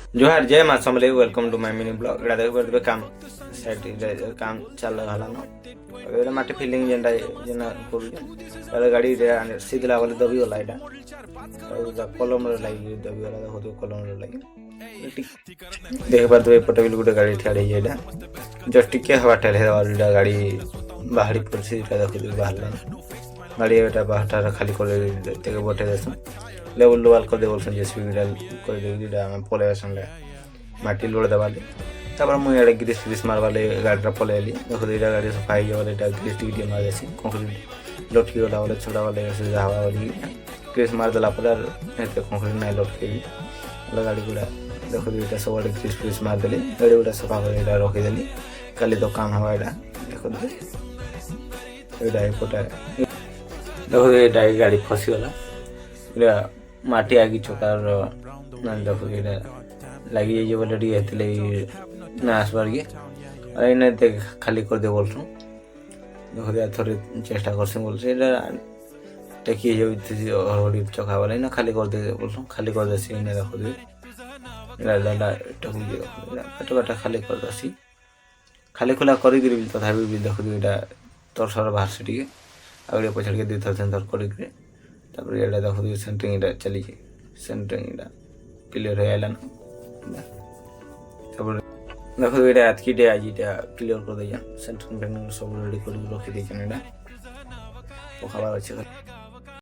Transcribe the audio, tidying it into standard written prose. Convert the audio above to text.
जोहार जय मां Samalei welcome to my mini blog एडा देख परबे काम साइड काम चल रहा न एडा माटी फीलिंग जेंडा जेना करू एडा गाड़ी रे सीधला वाले दबी वाला एडा एडा कलम रे लागी दबी वाला होतो कलम रे लागी देख परबे एपटे बिल गुटे गाड़ी ठाड़े एडा जस्ट टिके हवा टेल हे एडा गाड़ी बाहरी पड़सी एडा देखो बाहर लाइन गाड़ी एटा बाहर खाली कर तेके बटे देसु लेवल वाल कर दे बोलसन जेसीबी डाल कर दे एडा हम पले आसनले माटी लोड दबाले तापर मु एडा ग्रीस फ्रीस मारवाले गाड़ी पले आली देखो एडा गाड़ी सफाई वाले एडा ग्रीस टिके मार देसी कंक्रीट लटकी वाला वाले छोड़ा वाले ऐसे हवा वाली ग्रीस मार देला पर एते कंक्रीट নাই लटकी वाला गाड़ी गुड़ा देखो एटा सब वाले ग्रीस फ्रीस मार देली गाड़ी गुड़ा सफा कर एडा रखी देली काली तो काम हवा एडा देखो एडा एकोटा देखो एडा गाड़ी फसी वाला एडा माटी आगी चोकार ना देखो एडा लगी जाइए बोले डी हेतले ना आसबार के अरे ने देख खाली कर दे बोलछू देखो दे थोड़ी चेष्टा करसे बोलछे एडा टेकी जाई हरहरी चखा वाला ना खाली कर दे बोलछू खाली कर देसी ने देखो दे एडा लाला टकु जे कटकटा खाली कर देसी खाली खुला करी गिरी तथापि भी देखो दे एडा तोर सर बाहर से टिके आगे पछड़ के दे सेंटर करी गिरे तापर एडा देखो दे सेंटरिंग एडा चली जे सेंटरिंग एडा क्लियर है आइलन तापर देखो एडा आज की डे आज एडा क्लियर कर दिया सेंटरिंग सब रेडी कर रखी दे एडा तो खबर अच्छे